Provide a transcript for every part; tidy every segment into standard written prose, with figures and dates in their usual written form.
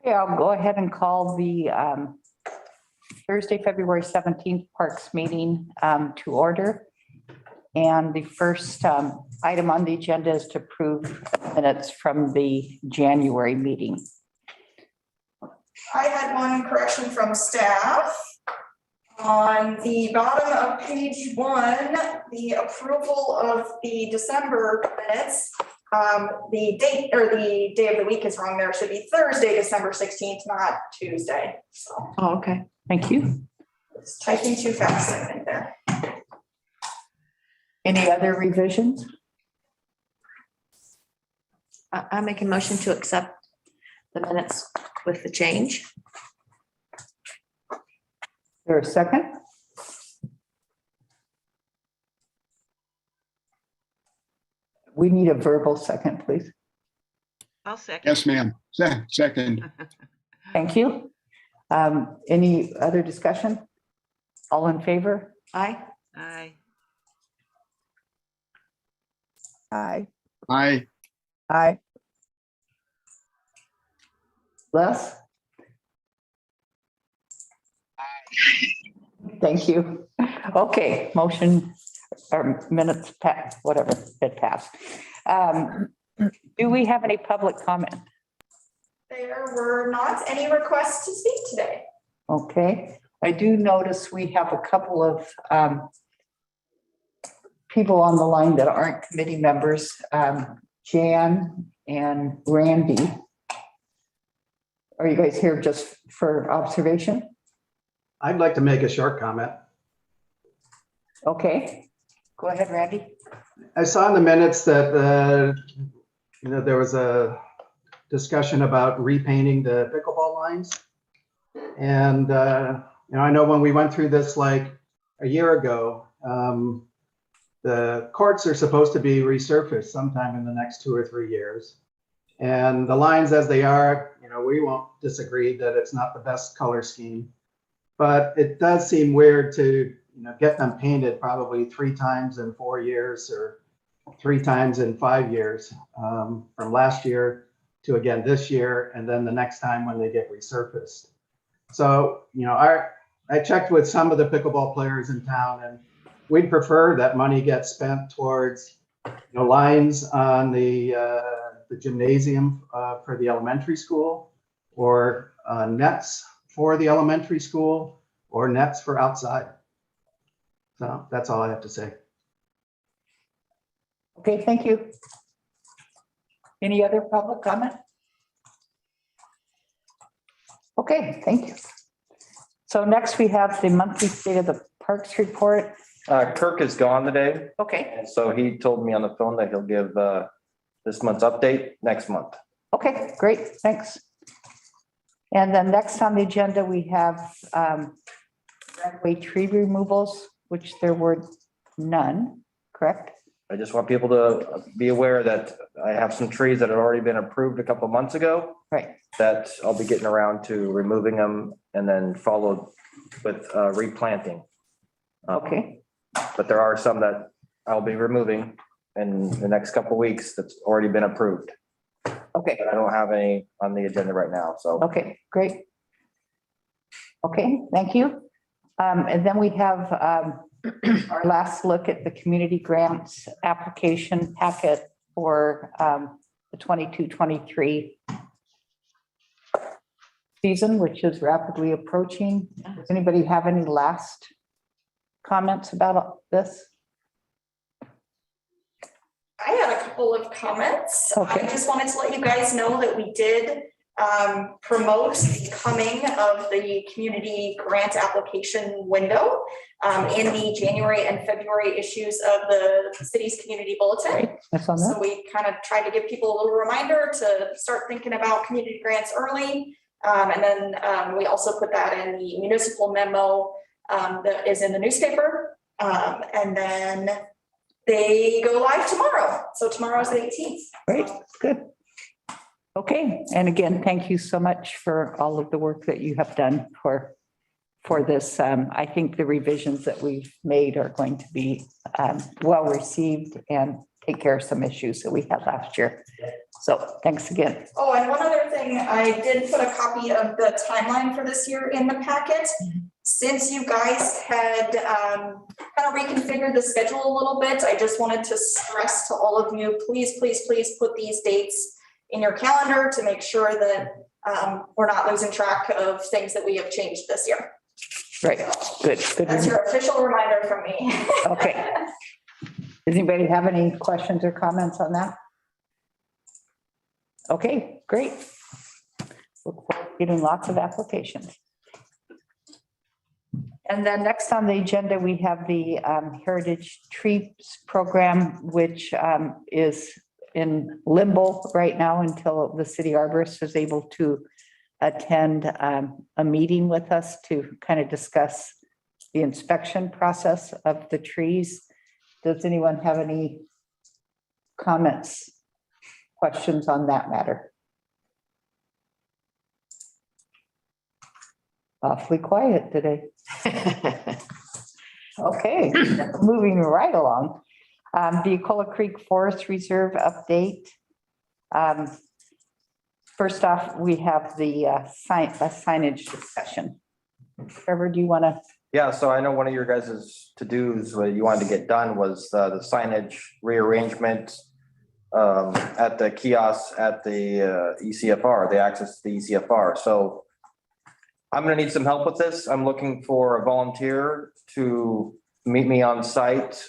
Okay, I'll go ahead and call the Thursday, February 17th Parks meeting to order. And the first item on the agenda is to approve minutes from the January meeting. I had one correction from staff. On the bottom of page 1, the approval of the December minutes, the date or the day of the week is wrong there. It should be Thursday, December 16th, not Tuesday. So, Oh, okay. Thank you. it's typing too fast, I think there. Any other revisions? I make a motion to accept the minutes with the change. Is there a second? We need a verbal second, please. I'll second. Yes, ma'am. Second. Thank you. Any other discussion? All in favor? Aye. Aye. Aye. Aye. Aye. Les? Thank you. Okay, motion or minutes passed, whatever, it passed. Do we have any public comment? There were not any requests to speak today. Okay, I do notice we have a couple of people on the line that aren't committee members, Jan and Randy. Are you guys here just for observation? I'd like to make a short comment. Okay, go ahead, Randy. I saw in the minutes that, there was a discussion about repainting the pickleball lines. And, I know when we went through this like a year ago, the courts are supposed to be resurfaced sometime in the next 2 or 3 years. And the lines as they are, we won't disagree that it's not the best color scheme. But it does seem weird to, get them painted probably 3 times in 4 years or 3 times in 5 years, from last year to again this year, and then the next time when they get resurfaced. So, I checked with some of the pickleball players in town, and we'd prefer that money gets spent towards, lines on the gymnasium for the elementary school, or nets for the elementary school, or nets for outside. So that's all I have to say. Okay, thank you. Any other public comment? Okay, thank you. So next we have the monthly state of the parks report. Kirk is gone today, Okay, and so he told me on the phone that he'll give this month's update next month. okay, great, thanks. And then next on the agenda, we have right-of-way tree removals, which there were none, correct? I just want people to be aware that I have some trees that had already been approved a couple months ago Right, that I'll be getting around to removing them and then followed with replanting. okay, But there are some that I'll be removing in the next couple of weeks that's already been approved. okay, But I don't have any on the agenda right now, so. okay, great. Okay, thank you. And then we have our last look at the community grants application packet for the 22-23 season, which is rapidly approaching. Does anybody have any last comments about this? I had a couple of comments. Okay. I just wanted to let you guys know that we did promote the coming of the community grant application window in the January and February issues of the city's community bulletin. That's on So that. we kind of tried to give people a little reminder to start thinking about community grants early. And then we also put that in the municipal memo that is in the newspaper. And then they go live tomorrow. So tomorrow's the 18th. Great, good. Okay, and again, thank you so much for all of the work that you have done for this. I think the revisions that we've made are going to be well received and take care of some issues that we had last year. So thanks again. Oh, and one other thing, I did put a copy of the timeline for this year in the packet. Since you guys had kind of reconfigured the schedule a little bit, I just wanted to stress to all of you, please, please, please put these dates in your calendar to make sure that we're not losing track of things that we have changed this year. Right, good. That's your official reminder from me. Okay. Does anybody have any questions or comments on that? Okay, great. Look forward to getting lots of applications. And then next on the agenda, we have the Heritage Trees Program, which is in limbo right now until the city arborist is able to attend a meeting with us to kind of discuss the inspection process of the trees. Does anyone have any comments, questions on that matter? Awfully quiet today. Okay, moving right along. The Ecola Creek Forest Reserve update. First off, we have the signage discussion. Trevor, do you want to? Yeah, so I know one of your guys' to-dos, what you wanted to get done was the signage rearrangement at the kiosks at the ECFR, the access to the ECFR. So I'm gonna need some help with this. I'm looking for a volunteer to meet me on site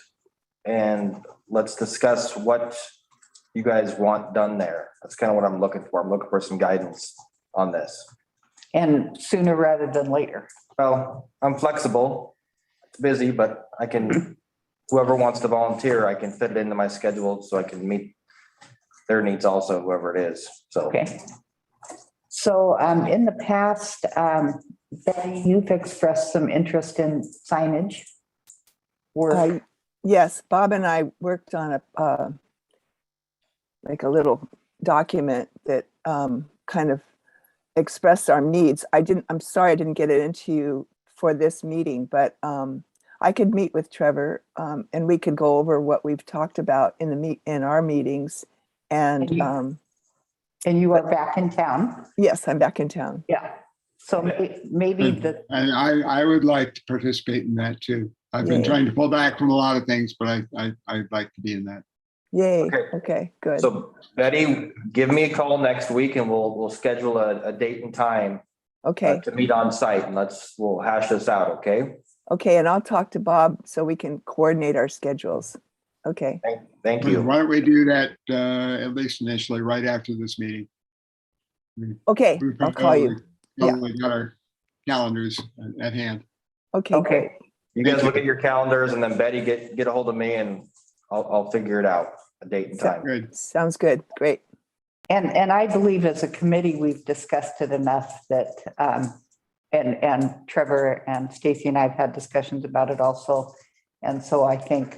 and let's discuss what you guys want done there. That's kind of what I'm looking for. I'm looking for some guidance on this. And sooner rather than later. Well, I'm flexible. It's busy, but I can, whoever wants to volunteer, I can fit it into my schedule so I can meet their needs also, whoever it is. So. Okay. So in the past, Betty, you've expressed some interest in signage work. Yes, Bob and I worked on like a little document that kind of expressed our needs. I'm sorry I didn't get it into you for this meeting, but I could meet with Trevor and we could go over what we've talked about in our meetings. And you are back in town? Yes, I'm back in town. Yeah. So maybe And I would like to participate in that too. I've been Yay. trying to pull back from a lot of things, but I'd like to be in that. Yay. Okay. Okay, good. So Betty, give me a call next week and we'll schedule a date and time Okay. to meet on site and we'll hash this out, okay? Okay, and I'll talk to Bob so we can coordinate our schedules. Okay. Thank you. Why don't we do that at least initially, right after this meeting? Okay, We've I'll call you. probably got our calendars at hand. Okay, great. okay. You guys look at your calendars and then Betty get a hold of me and I'll figure it out, a date and time. Good. Sounds good. Great. And I believe as a committee, we've discussed it enough that, and Trevor and Stacy and I have had discussions about it also. And so I think,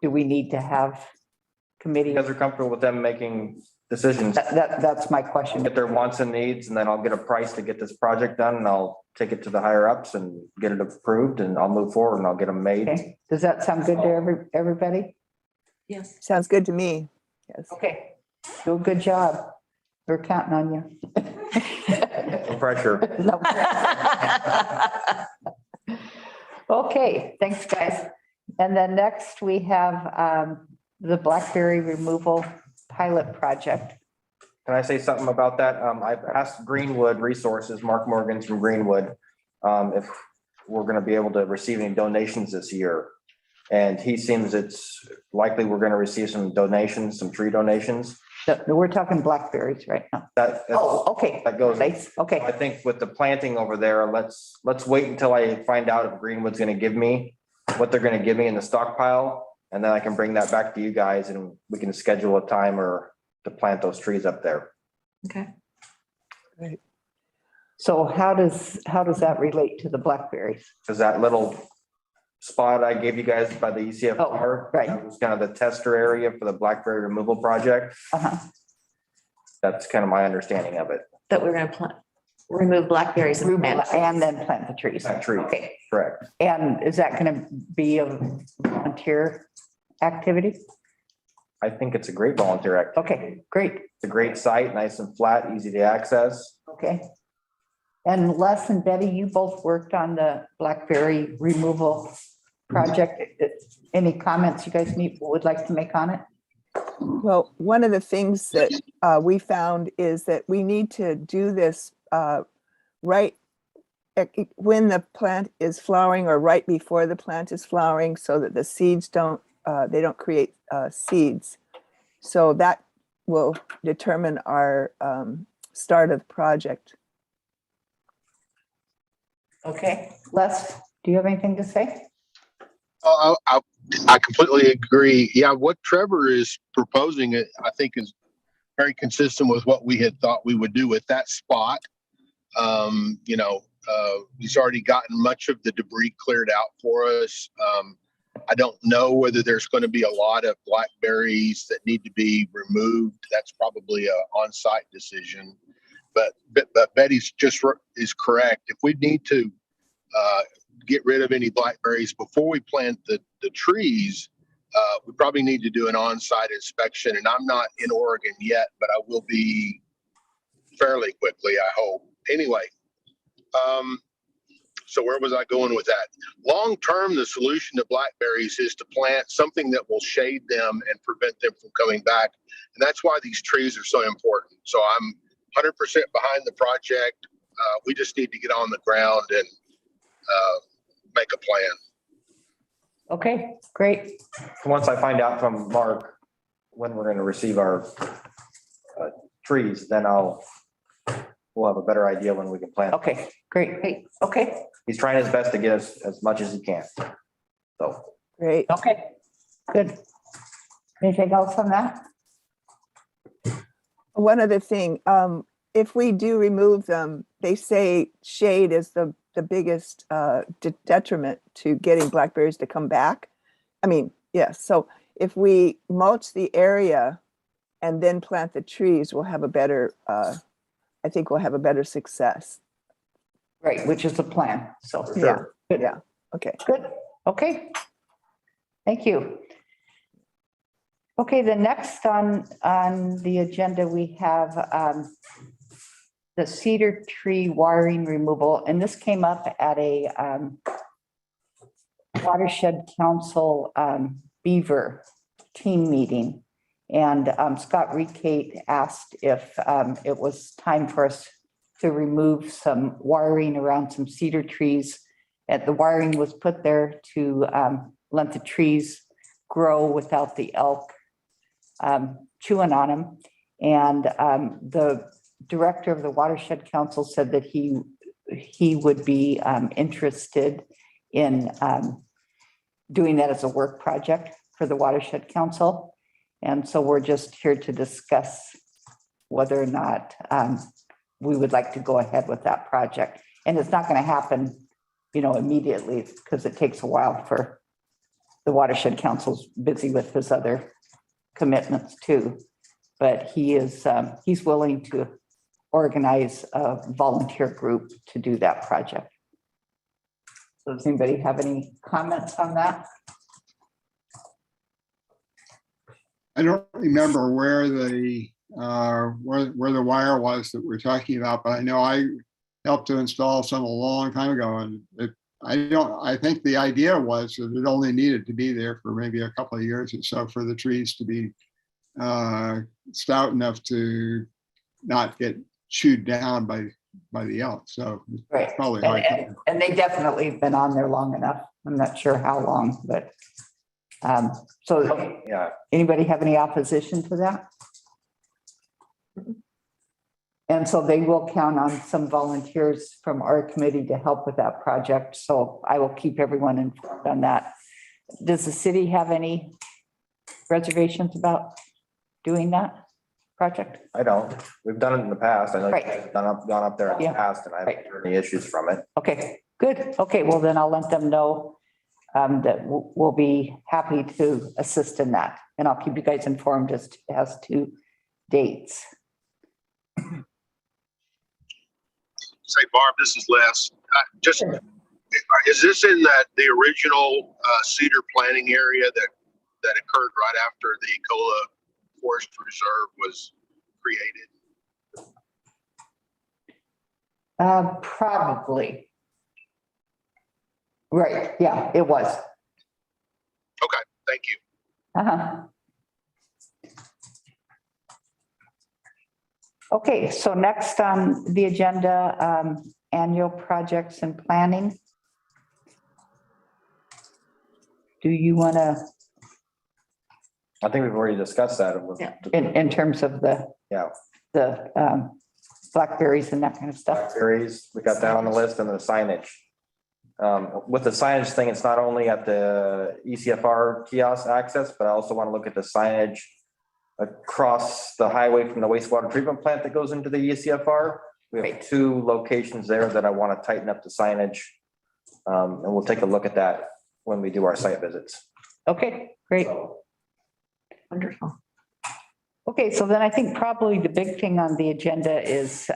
do we need to have committee? You guys are comfortable with them making decisions? That's my question. Get their wants and needs, and then I'll get a price to get this project done, and I'll take it to the higher ups and get it approved, and I'll move forward and I'll get them made. Okay. Does that sound good to everybody? Yes. Sounds good to me. Yes. Okay. Do a good job. We're counting on you. No pressure. No. Okay, thanks, guys. And then next we have the Blackberry removal pilot project. Can I say something about that? I've asked Greenwood Resources, Mark Morgan's from Greenwood, if we're gonna be able to receive any donations this year. And he seems it's likely we're gonna receive some donations, some tree donations. We're talking blackberries right now. Oh, okay. That goes. Nice. Okay, I think with the planting over there, let's wait until I find out if Greenwood's gonna give me what they're gonna give me in the stockpile. And then I can bring that back to you guys and we can schedule a time or to plant those trees up there. Okay. so how does that relate to the blackberries? Cause that little spot I gave you guys by the ECFR. Oh, right. That was kind of the tester area for the Blackberry removal project. Uh-huh. That's kind of my understanding of it. That we're gonna remove blackberries and plant. And then plant the trees. Plant trees. Okay, Correct. and is that gonna be a volunteer activity? I think it's a great volunteer activity. Okay, great. It's a great site, nice and flat, easy to access. Okay. And Les and Betty, you both worked on the Blackberry removal project. Any comments you guys would like to make on it? Well, one of the things that we found is that we need to do this right when the plant is flowering or right before the plant is flowering, so that the seeds don't create seeds. So that will determine our start of the project. Okay, Les, do you have anything to say? I completely agree. Yeah, what Trevor is proposing, I think, is very consistent with what we had thought we would do with that spot. He's already gotten much of the debris cleared out for us. I don't know whether there's going to be a lot of blackberries that need to be removed. That's probably an on-site decision. But Betty's is correct. If we need to get rid of any blackberries before we plant the trees, we probably need to do an on-site inspection. And I'm not in Oregon yet, but I will be fairly quickly, I hope. Anyway, so where was I going with that? Long term, the solution to blackberries is to plant something that will shade them and prevent them from coming back. And that's why these trees are so important. So I'm 100% behind the project. We just need to get on the ground and make a plan. Okay, great. Once I find out from Mark when we're going to receive our trees, then we'll have a better idea when we can plant. Okay, great. Okay, He's trying his best to get us as much as he can. So Great. okay, good. Anything else on that? One other thing, if we do remove them, they say shade is the biggest detriment to getting blackberries to come back. I mean, yes. So if we mulch the area and then plant the trees, we'll have a better, I think we'll have a better success. Right, which is the plan. So, Yeah. good. Yeah. Okay. Good. Okay. Thank you. Okay, the next on the agenda, we have the cedar tree wiring removal, and this came up at a Watershed Council Beaver team meeting. And Scott Recate asked if it was time for us to remove some wiring around some cedar trees. And the wiring was put there to let the trees grow without the elk chewing on them. And the director of the Watershed Council said that he would be interested in doing that as a work project for the Watershed Council. And so we're just here to discuss whether or not we would like to go ahead with that project. And it's not going to happen, immediately, because it takes a while for the Watershed Council's busy with his other commitments too. But he's willing to organize a volunteer group to do that project. So does anybody have any comments on that? I don't remember where the wire was that we're talking about, but I know I helped to install some a long time ago, and I think the idea was that it only needed to be there for maybe a couple of years or so for the trees to be stout enough to not get chewed down by the elk. So it's Right. probably hard. And they definitely have been on there long enough. I'm not sure how long, but so yeah, anybody have any opposition to that? And so they will count on some volunteers from our committee to help with that project. So I will keep everyone informed on that. Does the city have any reservations about doing that project? I don't. We've done it in the past. I know Right. you guys have gone up there in Yeah. the past, and I haven't heard any issues from it. Okay, good. Okay, well then I'll let them know that we'll be happy to assist in that. And I'll keep you guys informed as to dates. Say, Barb, this is Les. Is this in the original Cedar planning area that that occurred right after the Ecola Forest Reserve was created? Probably. Right, yeah, it was. Okay, thank you. Uh-huh. Okay, so next on the agenda, annual projects and planning. Do you want to, I think we've already discussed that. Yeah. in terms of Yeah. the Blackberries and that kind of stuff? Blackberries, we got that on the list, and the signage. With the signage thing, it's not only at the ECFR kiosk access, but I also want to look at the signage across the highway from the wastewater treatment plant that goes into the ECFR. We have Right. 2 locations there that I want to tighten up the signage. And we'll take a look at that when we do our site visits. Okay, great. Wonderful. Okay, so then I think probably the big thing on the agenda is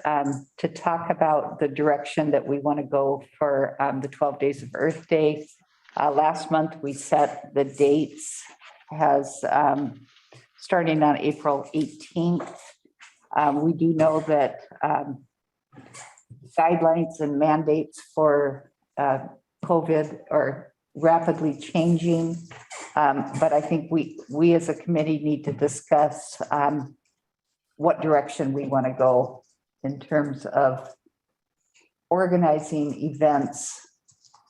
to talk about the direction that we want to go for the 12 Days of Earth Day. Last month, we set the dates as starting on April 18th. We do know that guidelines and mandates for COVID are rapidly changing. But I think we as a committee need to discuss what direction we want to go in terms of organizing events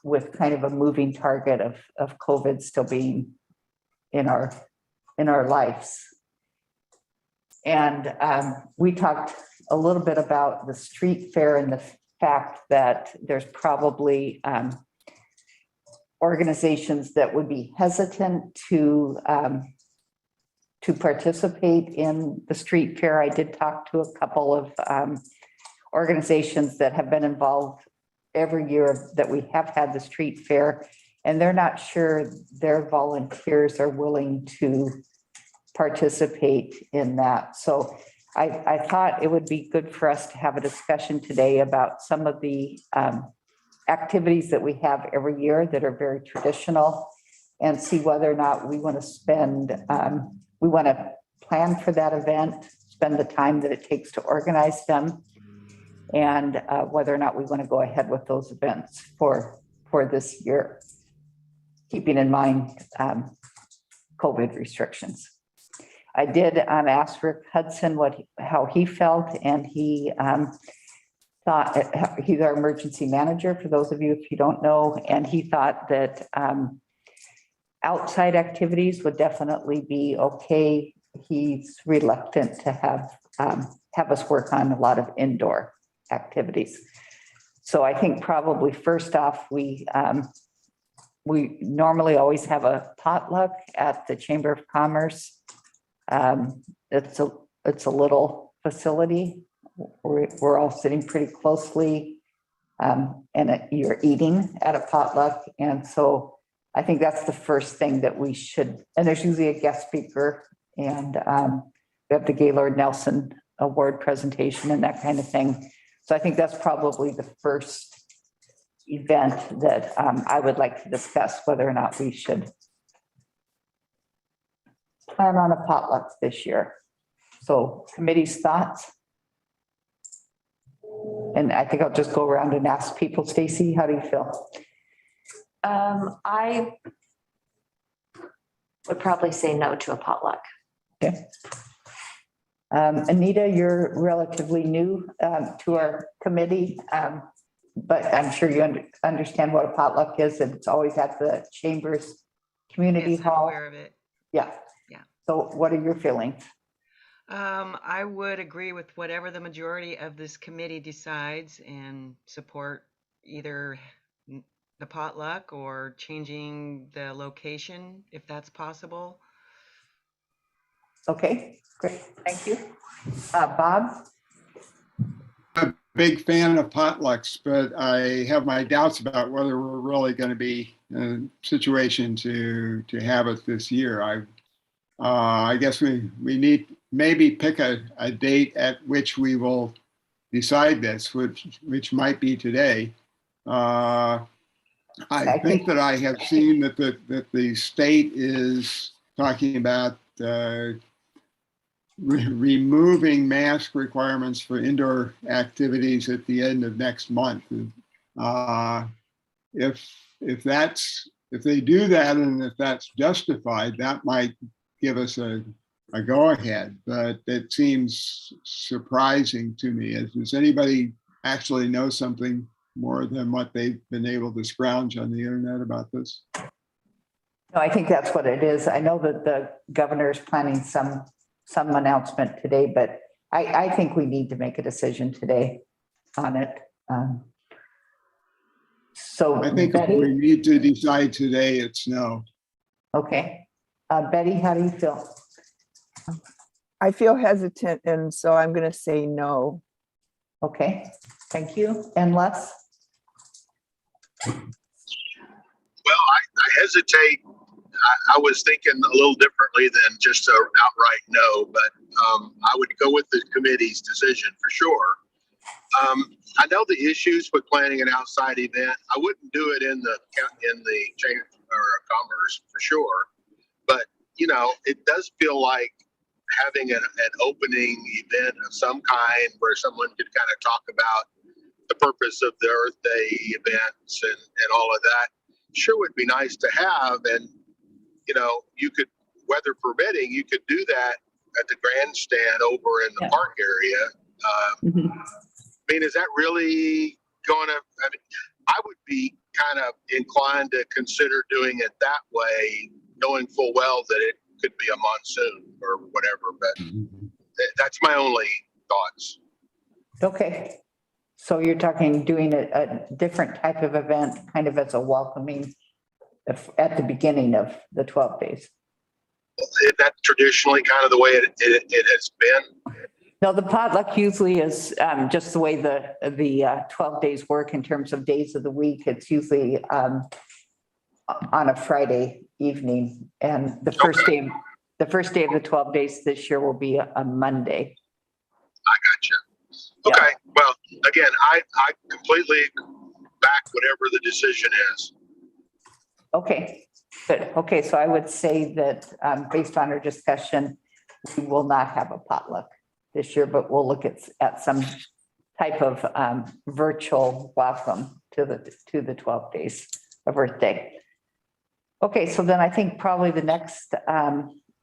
with kind of a moving target of COVID still being in our lives. And we talked a little bit about the street fair and the fact that there's probably organizations that would be hesitant to participate in the street fair. I did talk to a couple of organizations that have been involved every year that we have had the street fair, and they're not sure their volunteers are willing to participate in that. So I thought it would be good for us to have a discussion today about some of the activities that we have every year that are very traditional, and see whether or not we want to we want to plan for that event, spend the time that it takes to organize them, and whether or not we want to go ahead with those events for this year, keeping in mind COVID restrictions. I did ask Rick Hudson how he felt, and he thought, he's our emergency manager, for those of you if you don't know, and he thought that outside activities would definitely be okay. He's reluctant to have us work on a lot of indoor activities. So I think probably first off, we normally always have a potluck at the Chamber of Commerce. It's a little facility. We're all sitting pretty closely, and you're eating at a potluck. And so I think that's the first thing that we should, and there's usually a guest speaker, and we have the Gaylord Nelson Award presentation and that kind of thing. So I think that's probably the first event that I would like to discuss, whether or not we should plan on a potluck this year. So committee's thoughts? And I think I'll just go around and ask people. Stacy, how do you feel? I would probably say no to a potluck. Okay. Anita, you're relatively new to our committee, but I'm sure you understand what a potluck is, and it's always at the Chambers Community Yes, I'm Hall. aware of it. Yeah. Yeah. So what are your feelings? I would agree with whatever the majority of this committee decides and support either the potluck or changing the location if that's possible. Okay, great, thank you. Bob? Big fan of potlucks, but I have my doubts about whether we're really going to be in a situation to have it this year. I guess we need maybe pick a date at which we will decide this, which might be today. I think that I have seen that the state is talking about removing mask requirements for indoor activities at the end of next month. If they do that and if that's justified, that might give us a go-ahead, but it seems surprising to me. Does anybody actually know something more than what they've been able to scrounge on the internet about this? No, I think that's what it is. I know that the governor is planning some announcement today, but I think we need to make a decision today on it. So I think if Betty, we need to decide today, it's no. okay. Betty, how do you feel? I feel hesitant, and so I'm going to say no. Okay, thank you. And Les? Well, I hesitate. I was thinking a little differently than just an outright no, but I would go with the committee's decision for sure. I know the issues with planning an outside event. I wouldn't do it in the Chamber of Commerce for sure, but you know, it does feel like having an opening event of some kind where someone could kind of talk about the purpose of the Earth Day events and all of that sure would be nice to have. And you know, you could, weather permitting, you could do that at the grandstand over in the park area. I mean, is that really going to, I mean, I would be kind of inclined to consider doing it that way, knowing full well that it could be a monsoon or whatever, but that's my only thoughts. Okay. So you're talking doing a different type of event, kind of as a welcoming at the beginning of the 12 days. That's traditionally kind of the way it has been. No, the potluck usually is just the way the 12 days work in terms of days of the week. It's usually on a Friday evening, and the first day of the 12 days this year will be a Monday. I got you. Okay. Yeah. Well, again, I completely back whatever the decision is. Okay, good. Okay, so I would say that based on our discussion, we will not have a potluck this year, but we'll look at some type of virtual welcome to the 12 days of Earth Day. Okay, so then I think probably the next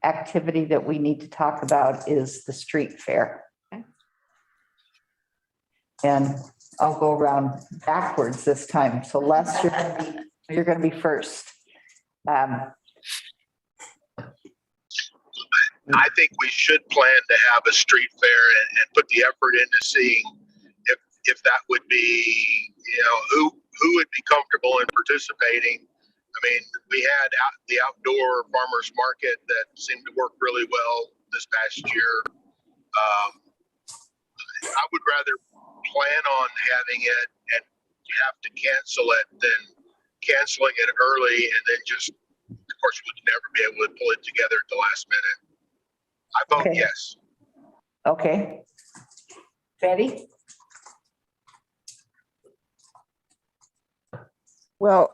activity that we need to talk about is the street fair. Okay. And I'll go around backwards this time. So Les, you're going to be first. I think we should plan to have a street fair and put the effort into seeing if that would be, you know, who would be comfortable in participating. I mean, we had the outdoor farmers market that seemed to work really well this past year. I would rather plan on having it and you have to cancel it than canceling it early and then just, of course, we would never be able to pull it together at the last minute. I vote Okay. yes. Okay. Betty? Well,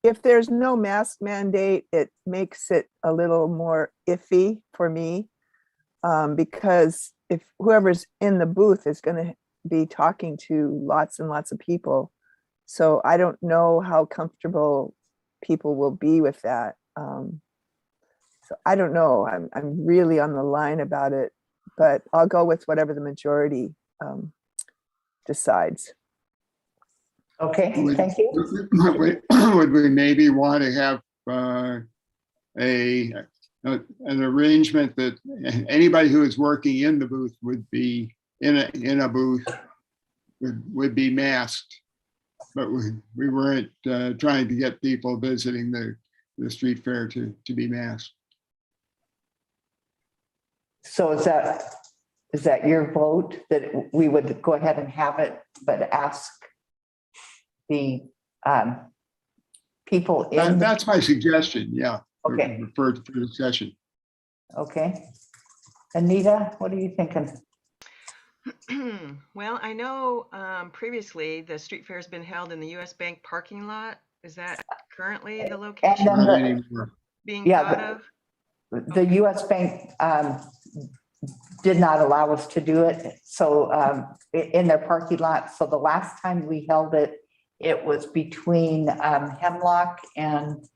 if there's no mask mandate, it makes it a little more iffy for me, because if whoever's in the booth is going to be talking to lots and lots of people, so I don't know how comfortable people will be with that. So I don't know. I'm really on the line about it, but I'll go with whatever the majority decides. Okay, thank you. Would we maybe want to have an arrangement that anybody who is working in the booth would be in a booth would be masked, but we weren't trying to get people visiting the street fair to be masked. So is that your vote that we would go ahead and have it, but ask the people in? That's my suggestion. Yeah. Okay. For discussion. Okay. Anita, what are you thinking? Well, I know previously the street fair has been held in the US Bank parking lot. Is that currently the location? And then Not anymore. being Yeah, thought of? The US Bank did not allow us to do it. So in their parking lot. So the last time we held it, it was between Hemlock and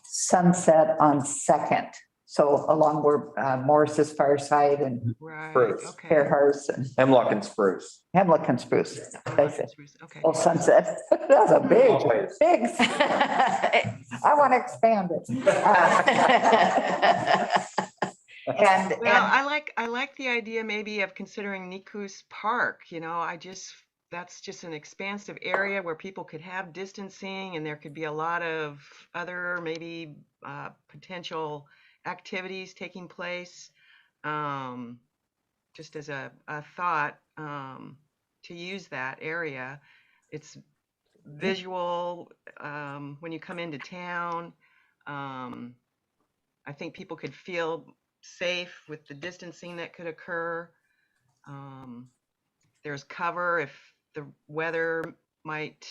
Sunset on Second. So along where Morris's Fireside and Right, Spruce. okay. Fairhurst and Hemlock and spruce. Hemlock and Spruce. They said. Okay. Oh, Sunset. That's a big, Always. big. I want to expand it. And, Well, I like the idea maybe of considering Nikus Park, that's just an expansive area where people could have distancing and there could be a lot of other maybe potential activities taking place. Just as a thought, to use that area. It's visual when you come into town. I think people could feel safe with the distancing that could occur. There's cover if the weather might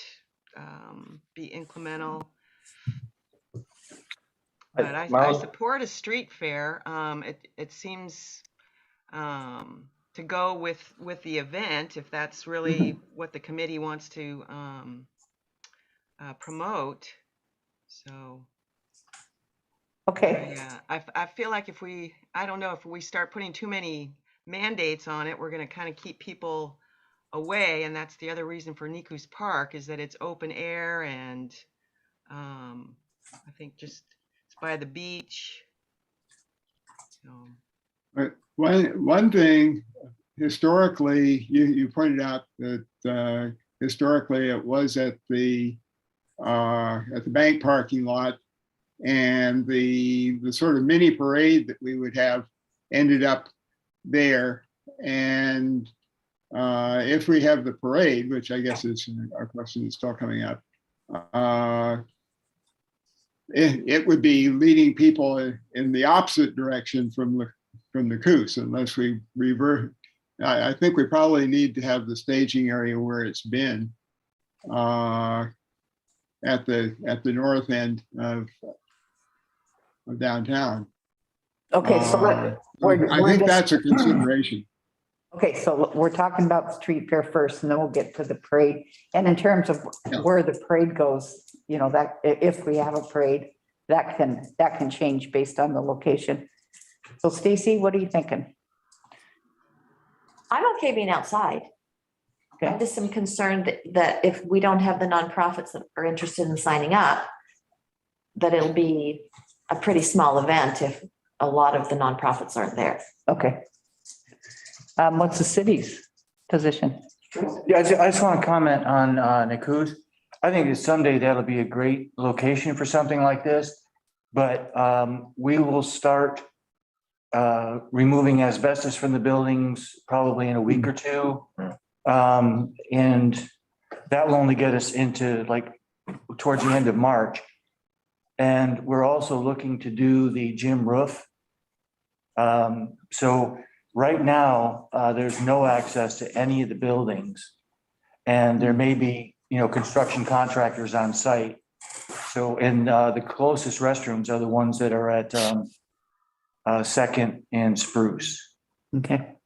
be incremental. But I support a street fair. It seems to go with the event, if that's really what the committee wants to promote. So. okay. Yeah, I feel like if we start putting too many mandates on it, we're going to kind of keep people away. And that's the other reason for Nikus Park is that it's open air and I think just it's by the beach. So. But one thing, historically, you pointed out that historically it was at the bank parking lot, and the sort of mini parade that we would have ended up there. And if we have the parade, which I guess is our question is still coming up, it would be leading people in the opposite direction from the coos, unless we revert. I think we probably need to have the staging area where it's been at the north end of downtown. Okay, so I think that's a consideration. Okay, so we're talking about the street fair first, and then we'll get to the parade. And in terms of where the parade goes, that if we have a parade, that can change based on the location. So Stacy, what are you thinking? I'm okay being outside. Okay. I just am concerned that if we don't have the nonprofits that are interested in signing up, that it'll be a pretty small event if a lot of the nonprofits aren't there. Okay. What's the city's position? Yeah, I just want to comment on Nikus. I think that someday that'll be a great location for something like this, but we will start removing asbestos from the buildings probably in a week or two. And that will only get us into towards the end of March. And we're also looking to do the gym roof. So right now, there's no access to any of the buildings, and there may be, construction contractors on site. So, and the closest restrooms are the ones that are at Second and Spruce. Okay.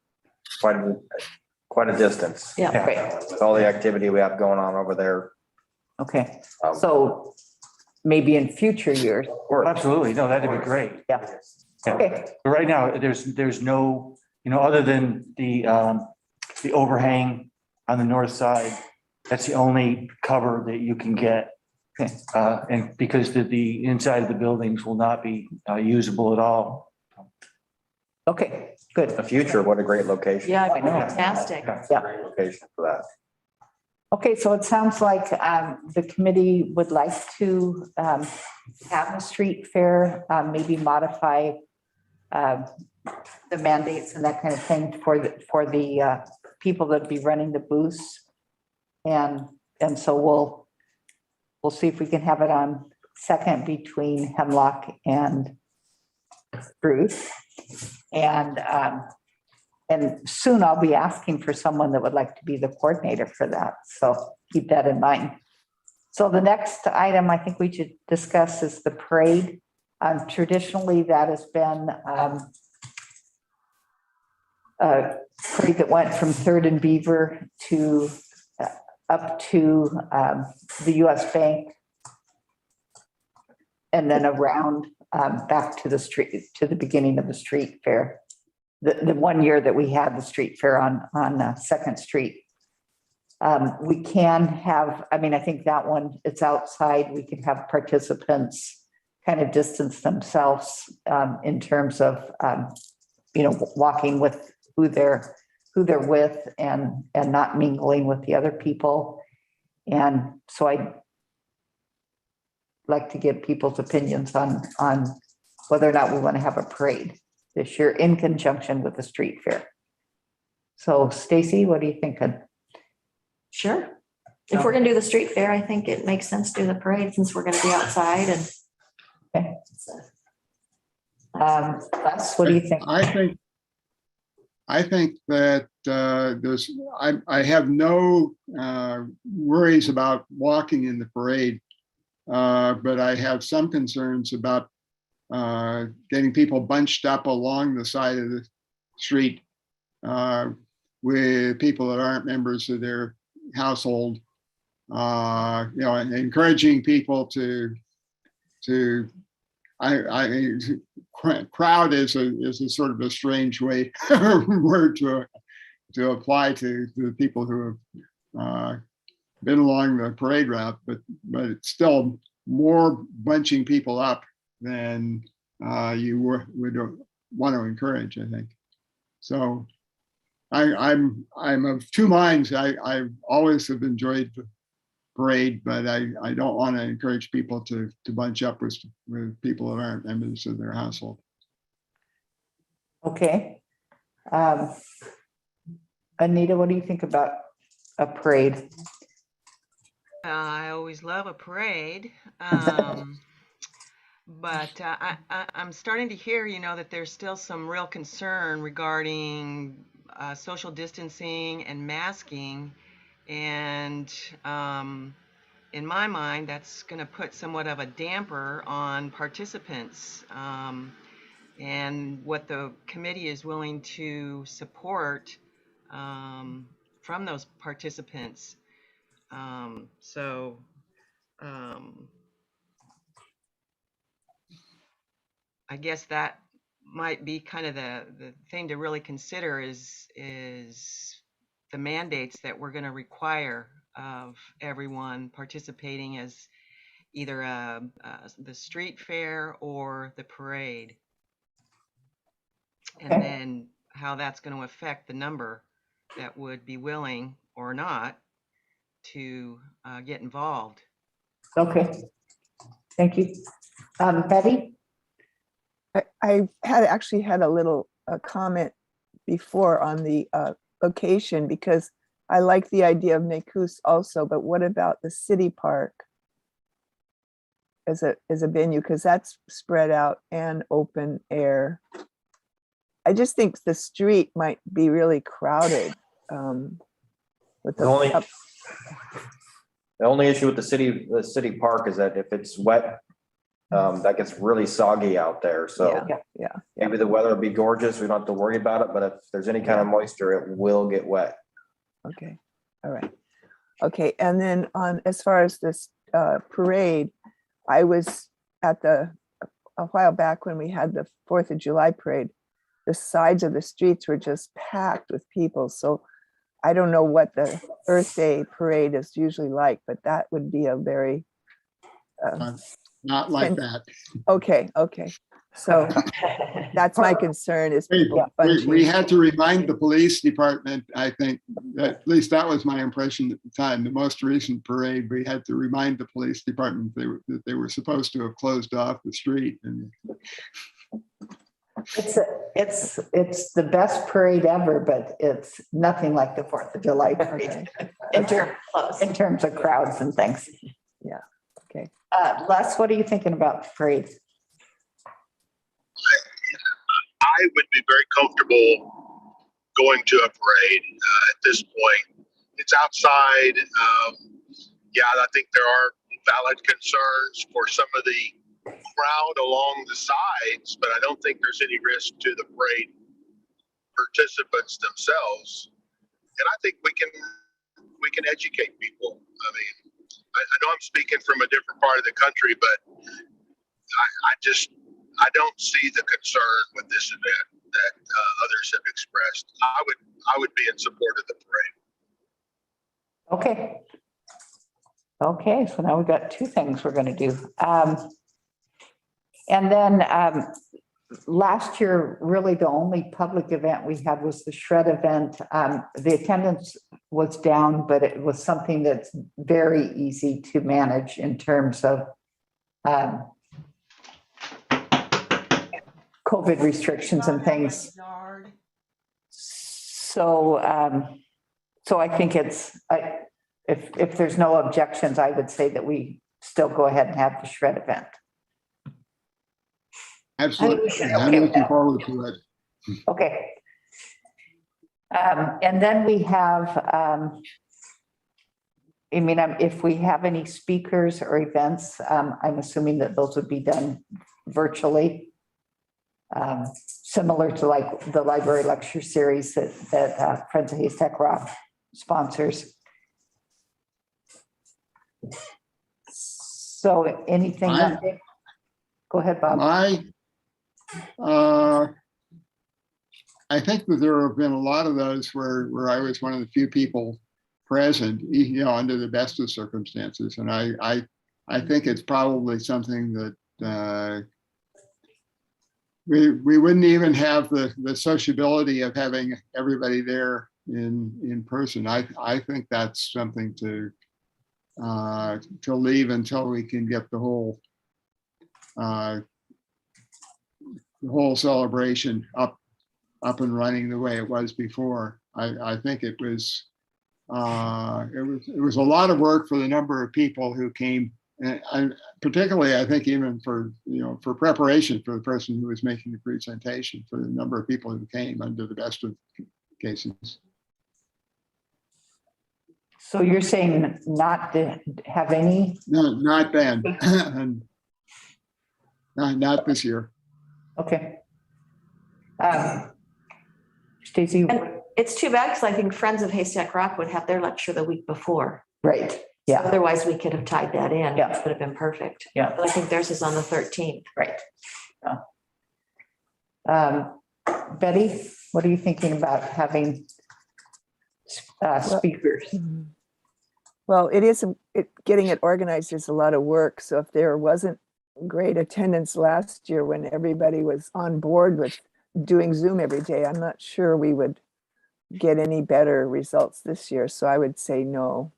Quite a distance. Yeah. Great. With all the activity we have going on over there. Okay. So maybe in future years. Absolutely. No, that'd be great. Yeah. Yeah. Okay. But right now, there's no, other than the overhang on the north side, that's the only cover that you can get. Okay. And because the inside of the buildings will not be usable at all. Okay, good. The future, what a great location. Yeah, I know. fantastic. Yeah. Great location for that. Okay, so it sounds like the committee would like to have a street fair, maybe modify the mandates and that kind of thing for the people that be running the booths. And so we'll see if we can have it on Second between Hemlock and Spruce. And soon I'll be asking for someone that would like to be the coordinator for that. So keep that in mind. So the next item I think we should discuss is the parade. Traditionally, that has been a parade that went from 3rd and Beaver to up to the US Bank, and then around back to the street, to the beginning of the street fair. The one year that we had the street fair on 2nd Street. We can have, I mean, I think that one, it's outside. We can have participants kind of distance themselves in terms of, walking with who they're with and not mingling with the other people. And so I'd like to get people's opinions on whether or not we want to have a parade this year in conjunction with the street fair. So Stacy, what are you thinking? Sure. If we're gonna do the street fair, I think it makes sense to do the parade since we're gonna be outside and. Okay. Les, what do you think? I think that I have no worries about walking in the parade, but I have some concerns about getting people bunched up along the side of the street with people that aren't members of their household. And encouraging people to crowd is a sort of a strange word to apply to the people who have been along the parade route, but it's still more bunching people up than you would want to encourage, I think. So I'm of two minds. I always have enjoyed the parade, but I don't want to encourage people to bunch up with people that aren't members of their household. Okay. Anita, what do you think about a parade? I always love a parade. But I'm starting to hear, that there's still some real concern regarding social distancing and masking. And in my mind, that's going to put somewhat of a damper on participants and what the committee is willing to support from those participants. I guess that might be kind of the thing to really consider is the mandates that we're going to require of everyone participating as either the street fair or the parade. And then how that's going to affect the number that would be willing or not to get involved. Okay, thank you. Betty? I actually had a little comment before on the location because I like the idea of Necus also, but what about the city park as a venue? Because that's spread out and open air. I just think the street might be really crowded. With The only issue with the city park is that if it's wet, that gets really soggy out there. So yeah. Maybe the weather will be gorgeous. We don't have to worry about it. But if there's any kind of moisture, it will get wet. Okay. All right. Okay. And then as far as this parade, I was at a while back when we had the 4th of July parade. The sides of the streets were just packed with people. So I don't know what the Earth Day parade is usually like, but that would be a very not like that. Okay. So that's my concern is people bunching. We had to remind the police department, I think, at least that was my impression at the time. The most recent parade, we had to remind the police department that they were supposed to have closed off the street. And It's the best parade ever, but it's nothing like the 4th of July parade in terms of crowds and things. Yeah. Okay. Les, what are you thinking about the parade? I would be very comfortable going to a parade at this point. It's outside. I think there are valid concerns for some of the crowd along the sides, but I don't think there's any risk to the parade participants themselves. And I think we can educate people. I mean, I know I'm speaking from a different part of the country, but I don't see the concern with this event that others have expressed. I would be in support of the parade. Okay. Okay, so now we've got two things we're going to do. And then last year, really the only public event we had was the shred event. The attendance was down, but it was something that's very easy to manage in terms of COVID restrictions and things. So, so I think if there's no objections, I would say that we still go ahead and have the shred event. Absolutely. Okay. I'm looking forward to it. Okay. And then we have, I mean, if we have any speakers or events, I'm assuming that those would be done virtually. Similar to like the library lecture series that Friends of Haystack Rock sponsors. So anything? Go ahead, Bob. I think that there have been a lot of those where I was one of the few people present, you know, under the best of circumstances. And I think it's probably something that we wouldn't even have the sociability of having everybody there in person. I think that's something to leave until we can get the whole celebration up and running the way it was before. I think it was a lot of work for the number of people who came, and particularly I think even for preparation for the person who was making the presentation, for the number of people who came under the best of cases. So you're saying not to have any? No, not then. Not this year. Okay. Stacy? And it's too bad because I think Friends of Haystack Rock would have their lecture the week before. Right, yeah. Otherwise, we could have tied that in. Yeah. Which would have been perfect. Yeah. But I think theirs is on the 13th. Right. Yeah. Betty, what are you thinking about having speakers? Well, getting it organized is a lot of work. So if there wasn't great attendance last year when everybody was on board with doing Zoom every day, I'm not sure we would get any better results this year. So I would say no.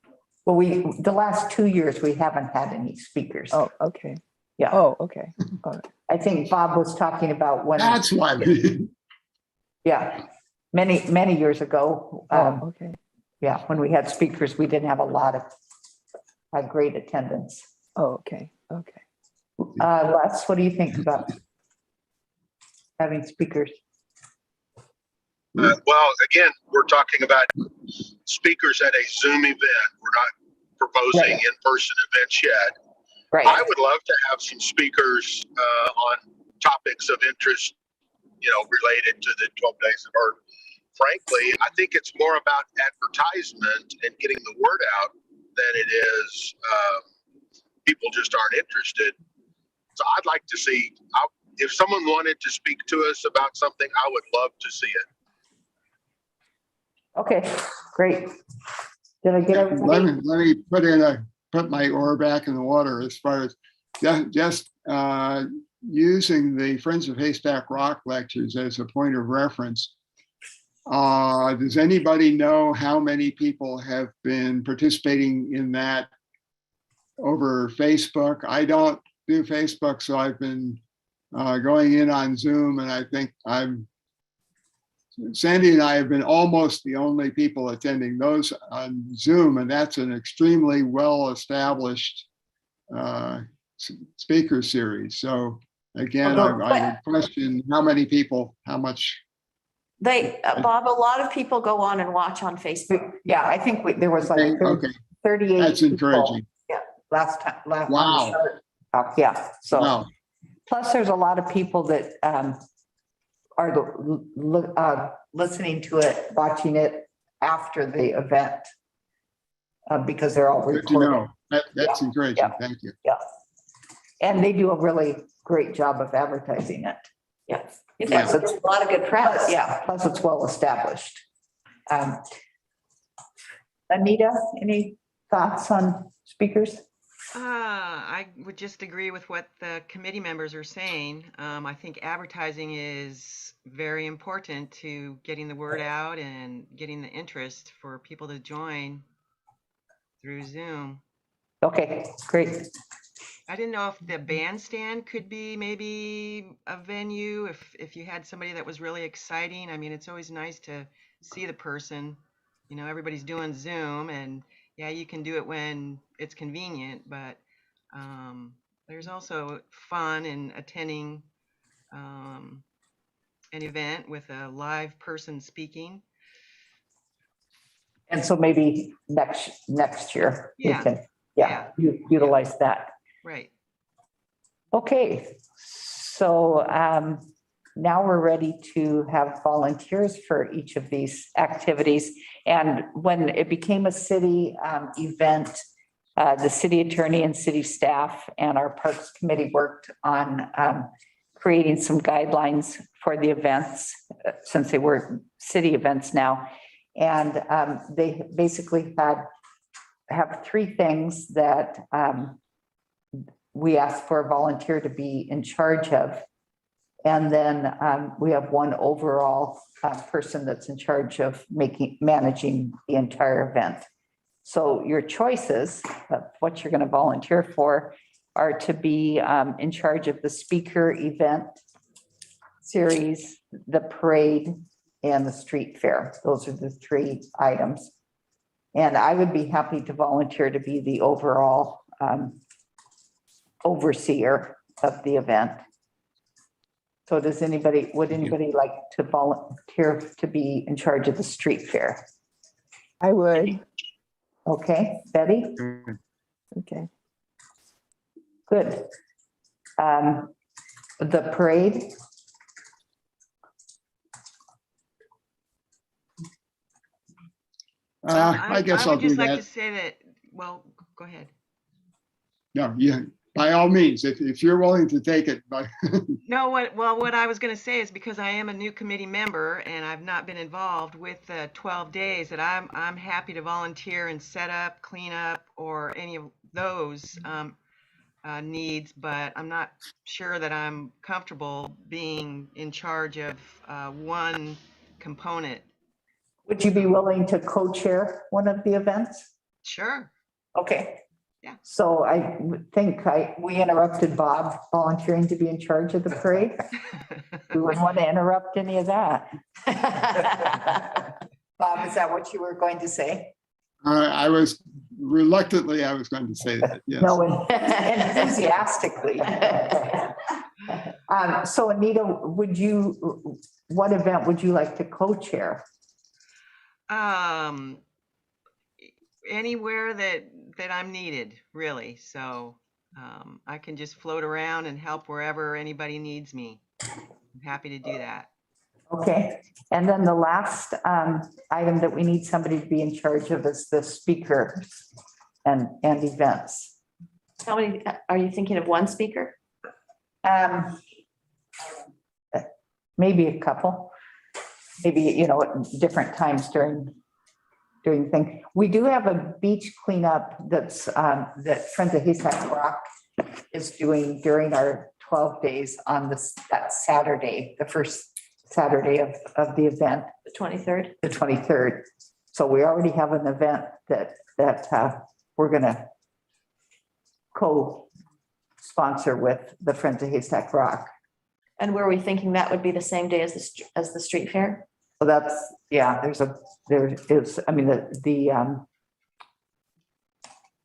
Well, the last 2 years, we haven't had any speakers. Oh, okay. Yeah. Oh, okay. All right. I think Bob was talking about when. That's why. Yeah, many years ago. Okay. Yeah, when we had speakers, we didn't have a lot of great attendance. Oh, okay. Okay. Les, what do you think about having speakers? Well, again, we're talking about speakers at a Zoom event. We're not proposing in-person events yet. Right. I would love to have some speakers on topics of interest, related to the 12 days of Earth. Frankly, I think it's more about advertisement and getting the word out than it is people just aren't interested. So I'd like to see, if someone wanted to speak to us about something, I would love to see it. Okay, great. Did I get everything? Let me put my oar back in the water as far as just using the Friends of Haystack Rock lectures as a point of reference. Does anybody know how many people have been participating in that over Facebook? I don't do Facebook, so I've been going in on Zoom, and I think Sandy and I have been almost the only people attending those on Zoom, and that's an extremely well-established speaker series. So again, I would question how many people, how much. Bob, a lot of people go on and watch on Facebook. Yeah, I think there was like 38. That's encouraging. Yeah, last time. Wow. Yeah, so. Wow. Plus, there's a lot of people that are listening to it, watching it after the event. Because they're all Good to recorded. know. That's encouraging. Yeah. Thank you. Yeah. And they do a really great job of advertising it. Yes. Yeah. It's a lot of good press. Yeah, plus it's well established. Anita, any thoughts on speakers? I would just agree with what the committee members are saying. I think advertising is very important to getting the word out and getting the interest for people to join through Zoom. Okay, great. I didn't know if the bandstand could be maybe a venue, if you had somebody that was really exciting. I mean, it's always nice to see the person. You know, everybody's doing Zoom, and yeah, you can do it when it's convenient, but there's also fun in attending an event with a live person speaking. And so maybe next year we Yeah. can, Yeah. utilize that. Right. Okay, so now we're ready to have volunteers for each of these activities. And when it became a city event, the city attorney and city staff and our Parks Committee worked on creating some guidelines for the events, since they were city events now. And they basically have three things that we asked for a volunteer to be in charge of. And then we have one overall person that's in charge of managing the entire event. So your choices of what you're going to volunteer for are to be in charge of the speaker event series, the parade, and the street fair. Those are the three items. And I would be happy to volunteer to be the overall overseer of the event. So would anybody like to volunteer to be in charge of the street fair? I would. Okay, Betty? Okay. Good. The parade? I guess I'll would do just like that. to say that, well, go ahead. No, yeah, by all means, if you're willing to take it, but No, what I was going to say is because I am a new committee member and I've not been involved with the 12 days, that I'm happy to volunteer and set up, clean up, or any of those needs, but I'm not sure that I'm comfortable being in charge of one component. Would you be willing to co-chair one of the events? Sure. Okay. Yeah. So I think we interrupted Bob volunteering to be in charge of the parade. We wouldn't want to interrupt any of that. Bob, is that what you were going to say? I was reluctantly, I was going to say that, yes. No, enthusiastically. So Anita, what event would you like to co-chair? Anywhere that I'm needed, really. So I can just float around and help wherever anybody needs me. I'm happy to do that. Okay, and then the last item that we need somebody to be in charge of is the speakers and events. How many, are you thinking of one speaker? Maybe a couple, maybe, at different times during thing. We do have a beach cleanup that Friends of Haystack Rock is doing during our 12 days on that Saturday, the first Saturday of the event. The 23rd? The 23rd. So we already have an event that we're gonna co-sponsor with the Friends of Haystack Rock. And were we thinking that would be the same day as the street fair? So that's, yeah, there is, I mean,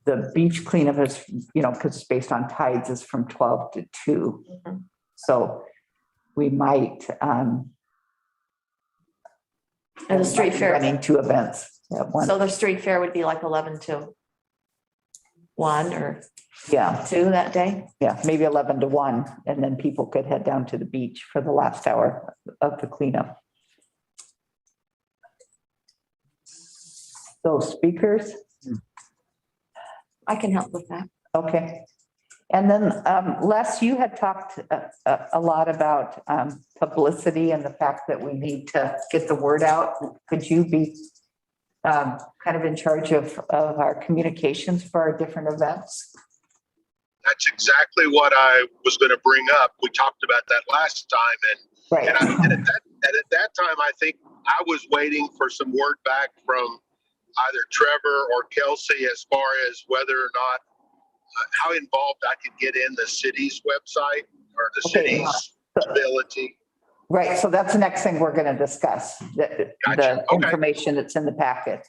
the beach cleanup is, because it's based on tides, is from 12 to 2. Mm-hmm. So we might. And the street fair. Running 2 events at once. So the street fair would be like 11 to. 1 or Yeah, 2 that day. yeah, maybe 11 to 1, and then people could head down to the beach for the last hour of the cleanup. So speakers, I can help with that. okay. And then Les, you had talked a lot about publicity and the fact that we need to get the word out. Could you be kind of in charge of our communications for our different events? That's exactly what I was going to bring up. We talked about that last time, Right. and at that time, I think I was waiting for some word back from either Trevor or Kelsey as far as whether or not how involved I could get in the city's website or the Okay. city's ability. Right, so that's the next thing we're going to discuss, the Gotcha. Okay. information that's in the packet.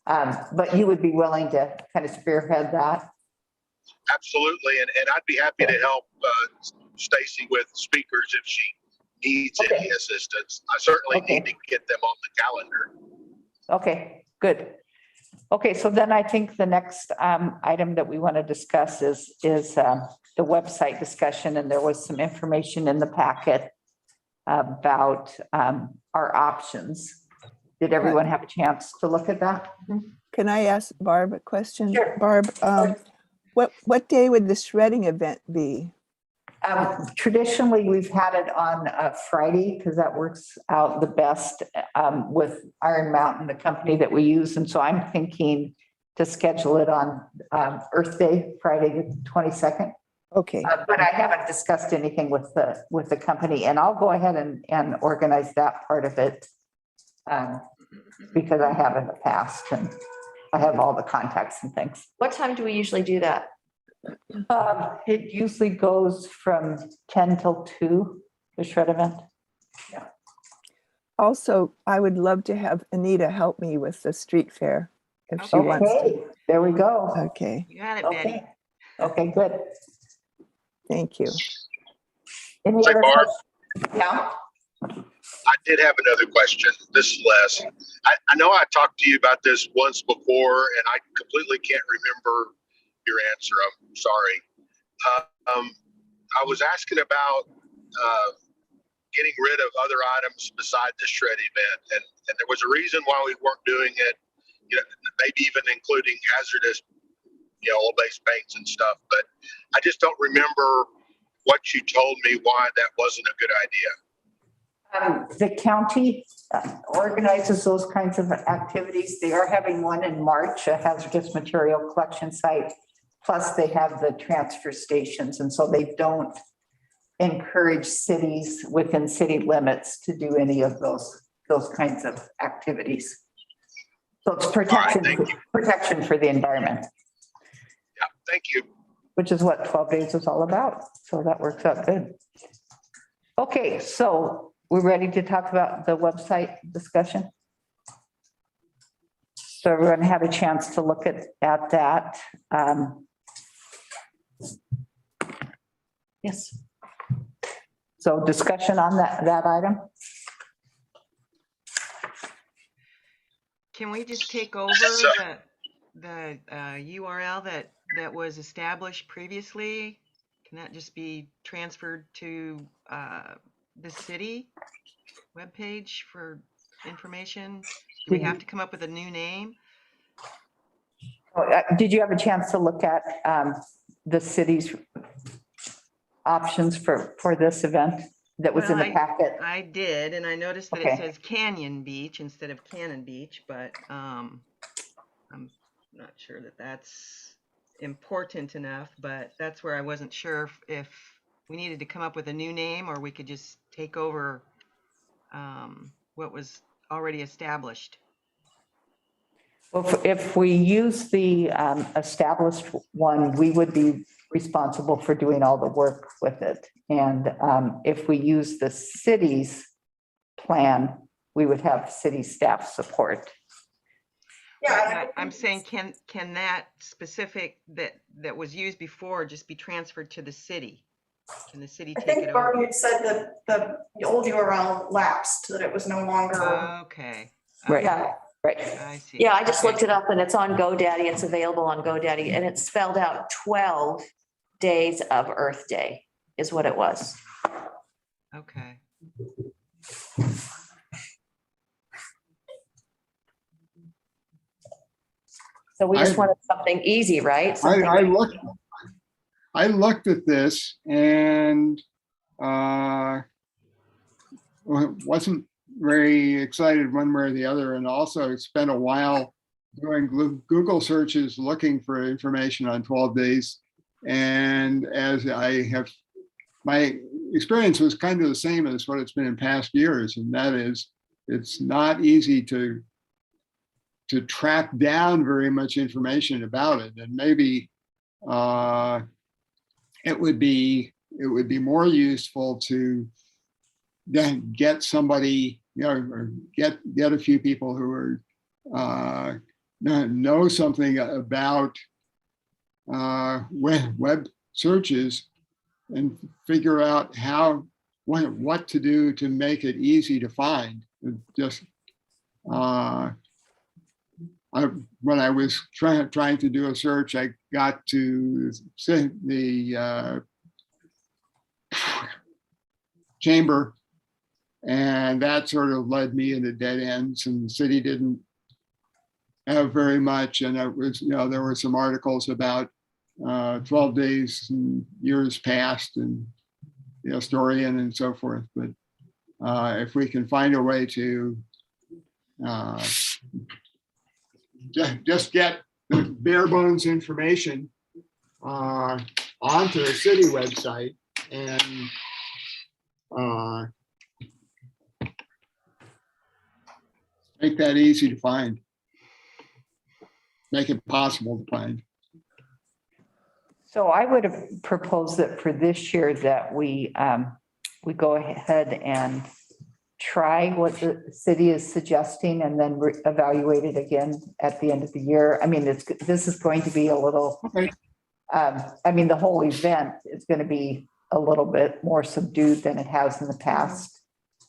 But you would be willing to kind of spearhead that? Absolutely, and I'd be happy to help Stacy with speakers if she needs any assistance. I certainly need to get them on the calendar. Okay, good. Okay, so then I think the next item that we want to discuss is the website discussion, and there was some information in the packet about our options. Did everyone have a chance to look at that? Can I ask Barb a question? Sure. Barb, what day would the shredding event be? Traditionally, we've had it on Friday because that works out the best with Iron Mountain, the company that we use. And so I'm thinking to schedule it on Earth Day, Friday, the 22nd. Okay. But I haven't discussed anything with the company, and I'll go ahead and organize that part of it because I have in the past and I have all the contacts and things. What time do we usually do that? It usually goes from 10 till 2, the shred event. Also, I would love to have Anita help me with the street fair if she wants to. Okay, there we go. Okay, You got it, Betty. Okay, okay, good. thank you. Any Say, other Barb, questions? Yeah, I did have another question. This is Les. I know I talked to you about this once before, and I completely can't remember your answer. I'm sorry. I was asking about getting rid of other items beside the shred event, and there was a reason why we weren't doing it. You know, maybe even including hazardous, oil-based paints and stuff. But I just don't remember what you told me why that wasn't a good idea. the county organizes those kinds of activities. They are having one in March, a hazardous material collection site. Plus they have the transfer stations. And so they don't encourage cities within city limits to do any of those kinds of activities. So it's protection for the environment. Yeah, thank you. Which is what 12 days is all about. So that works out good. Okay, so we're ready to talk about the website discussion. So everyone had a chance to look at that. Yes. So discussion on that item. Can we just take over the URL that was established previously? Can that just be transferred to the city webpage for information? Do we have to come up with a new name? Did you have a chance to look at the city's options for this event that was in the packet? I did, and I noticed that it says Canyon Beach instead of Cannon Beach, but I'm not sure that that's important enough, but that's where I wasn't sure if we needed to come up with a new name or we could just take over what was already established. Well, if we use the established one, we would be responsible for doing all the work with it. And if we use the city's plan, we would have city staff support. Yeah, I'm saying, can that specific that was used before just be transferred to the city? Can the city I take think it Barb over? had said that the old URL lapsed, that it was no longer. Okay. Right. Yeah, Right. I see. Yeah, I just Okay. looked it up and it's on GoDaddy. It's available on GoDaddy and it's spelled out 12 days of Earth Day is what it was. Okay. So we just I- wanted something easy, right? Something- I looked at this and wasn't very excited one way or the other, and also spent a while doing Google searches looking for information on 12 days. And as my experience was kind of the same as what it's been in past years, and that is it's not easy to track down very much information about it. And maybe it would be more useful to then get somebody, or get a few people who are know something about web searches and figure out what to do to make it easy to find. Just when I was trying to do a search, I got to the chamber, and that sort of led me into dead ends, and the city didn't have very much. And it was, there were some articles about 12 days and years past, and the historian and so forth. But if we can find a way to just get the bare bones information onto the city website and make that easy to find, make it possible to find. So I would have proposed that for this year that we go ahead and try what the city is suggesting and then evaluate it again at the end of the year. I mean, this is going to be a little, Okay. the whole event is going to be a little bit more subdued than it has in the past.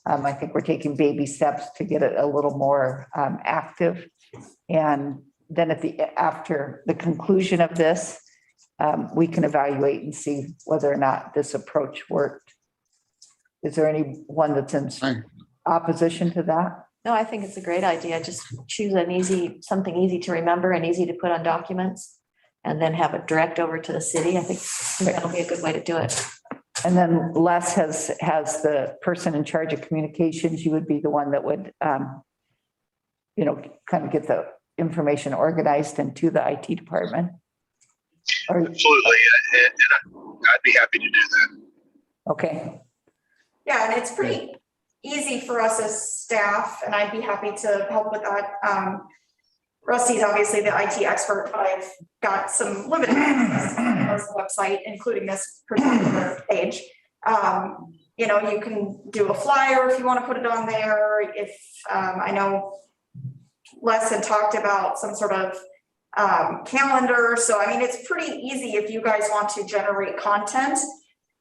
I think we're taking baby steps to get it a little more active. And then after the conclusion of this, we can evaluate and see whether or not this approach worked. Is there anyone that's in opposition to that? No, I think it's a great idea. Just choose something easy to remember and easy to put on documents and then have it direct over to the city. I think that'll be a good way to do it. And then Les has the person in charge of communications. You would be the one that would, kind of get the information organized into the IT department. Absolutely. And I'd be happy to do that. Okay. Yeah, and it's pretty easy for us as staff, and I'd be happy to help with that. Rusty's obviously the IT expert, but I've got some limited access to the website, including this particular page. You can do a flyer if you want to put it on there. If I know Les had talked about some sort of calendar. So, it's pretty easy if you guys want to generate content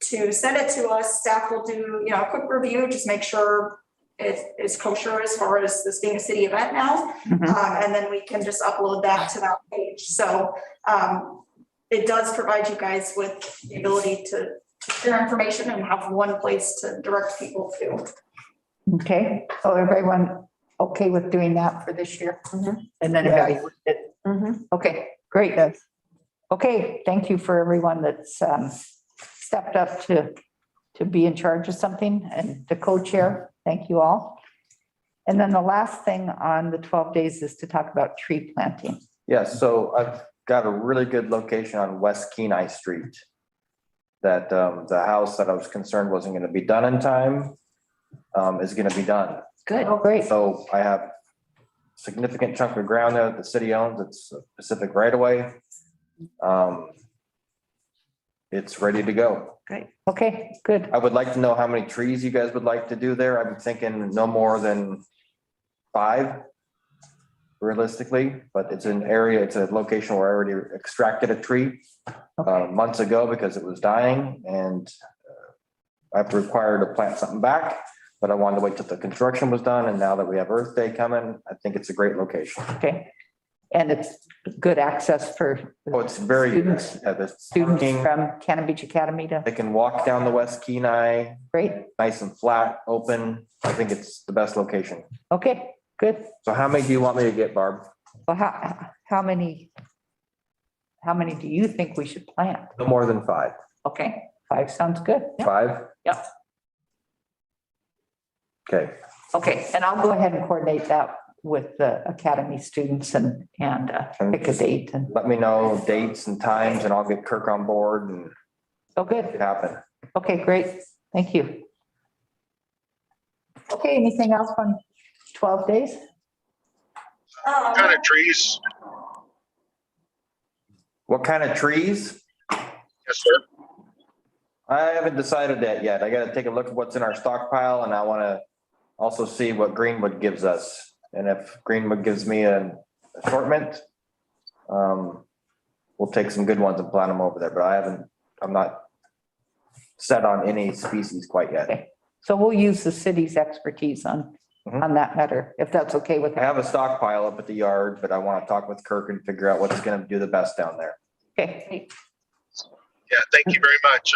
to send it to us. Staff will do, a quick review, just make sure it is kosher as far as this being a city event now. And then we can just upload that to that page. So it does provide you guys with the ability to share information and have one place to direct people to. Okay. So everyone okay with doing that for this year? And then evaluate it? Okay, great. Yes. Okay, thank you for everyone that's stepped up to be in charge of something, and the co-chair. Thank you all. And then the last thing on the 12 days is to talk about tree planting. Yes, so I've got a really good location on West Kenai Street that the house that I was concerned wasn't going to be done in time is going to be done. Good. Oh, great. So I have significant chunk of ground there that the city owns. It's a Pacific right of way. It's ready to go. Great. Okay, good. I would like to know how many trees you guys would like to do there. I'm thinking no more than 5 realistically, but it's an area, it's a location where I already extracted a tree months ago because it was dying, and I've required to plant something back. but I wanted to wait till the construction was done, and now that we have Earth Day coming, I think it's a great location. Okay. And it's good access for Oh, it's very, Students- the students parking, from Cannon Beach Academy to, they can walk down the West Kenai, great. nice and flat, open. I think it's the best location. Okay, good. So how many do you want me to get, Barb? Well, how many do you think we should plant? No more than 5. Okay, 5 sounds good. 5? Yep. Okay, Okay, and I'll go ahead and coordinate that with the academy students and pick a date and, let me know dates and times, and I'll get Kirk on board and oh, make it good. happen. Okay, great. Thank you. Okay, anything else on 12 days? Kind of trees. What kind of trees? Yes, sir. I haven't decided that yet. I gotta take a look at what's in our stockpile, and I wanna also see what Greenwood gives us. And if Greenwood gives me an assortment, we'll take some good ones and plant them over there, but I'm not set on any species quite yet. Okay, so we'll use the city's expertise on that matter, if that's okay with I you. have a stockpile up at the yard, but I wanna talk with Kirk and figure out what's gonna do the best down there. Okay, Yeah, thank you very much.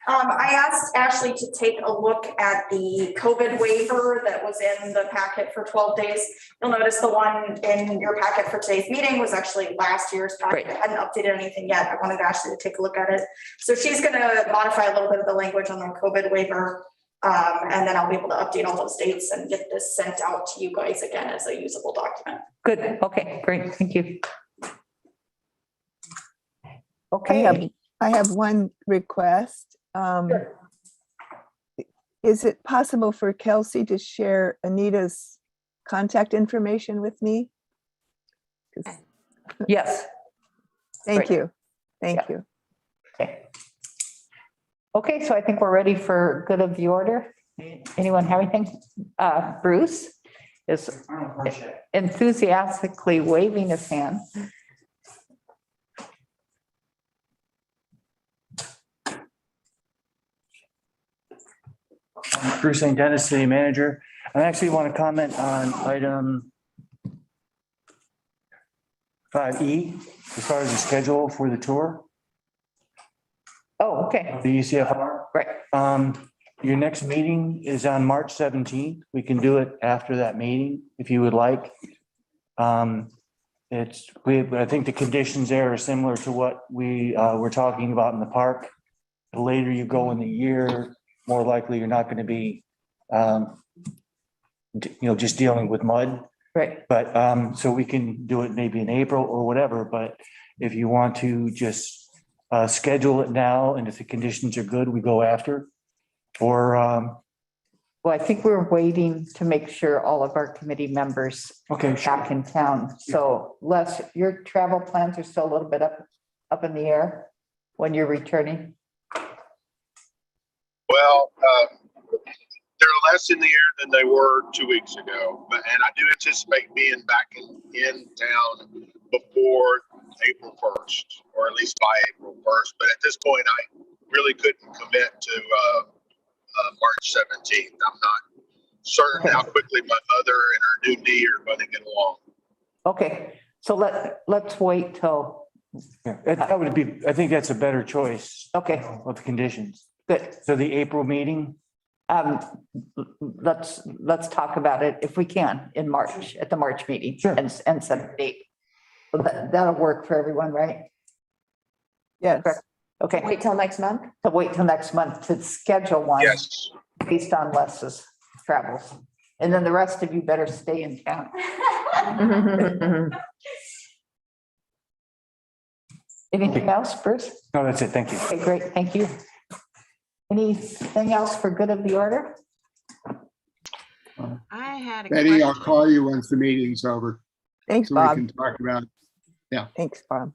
I asked Ashley to take a look at the COVID waiver that was in the packet for 12 days. You'll notice the one in your packet for today's meeting was actually last year's packet. I hadn't updated anything yet. I wanted Ashley to take a look at it. So she's gonna modify a little bit of the language on the COVID waiver. And then I'll be able to update all those dates and get this sent out to you guys again as a usable document. good. Okay, great. Thank you. I Okay. have one request. Sure. Is it possible for Kelsey to share Anita's contact information with me? 'Cause- Yes. Thank Great. you. Thank Yeah. you. Okay. Okay, so I think we're ready for good of the order. Anyone have anything? Bruce is enthusiastically waving his hand. Bruce St. Dennis, City Manager. I actually want to comment on item 5E, as far as the schedule for the tour, Oh, okay, the ECFR. right. Your next meeting is on March 17th. We can do it after that meeting if you would like. I think the conditions there are similar to what we were talking about in the park. The later you go in the year, more likely you're not going to be, just dealing with mud. Right. But, so we can do it maybe in April or whatever, but if you want to just schedule it now, and if the conditions are good, we go after. Or, Well, I think we're waiting to make sure all of our committee members okay, are back in town. So Les, your travel plans are still a little bit up in the air when you're returning? Well, they're less in the air than they were 2 weeks ago, and I do anticipate being back in town before April 1st, or at least by April 1st. But at this point, I really couldn't commit to March 17th. I'm not certain how quickly my mother and her new knee are going to get along. Okay, so let's wait till, that would be, I think that's a better choice okay, of conditions. good. So the April meeting, Let's talk about it if we can in March, at the March meeting. Sure. And set a date. So that'll work for everyone, right? Yes. Okay, Wait till next month? so wait till next month to schedule one Yes. based on Les's travels. And then the rest of you better stay in town. Anything else, Bruce? no, that's it, thank you. Okay, great, thank you. Anything else for good of the order? I had a Betty, I'll question. call you once the meeting's over, Thanks, so we Bob. can talk about it. Thanks, Bob.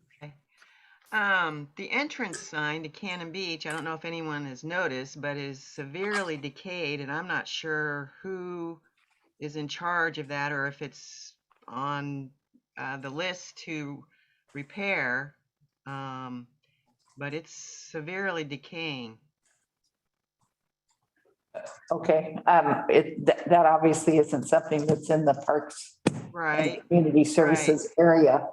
The entrance sign to Cannon Beach, I don't know if anyone has noticed, but is severely decayed, and I'm not sure who is in charge of that or if it's on the list to repair. But it's severely decaying. Okay, that obviously isn't something that's in the Parks and Right, Community Services area.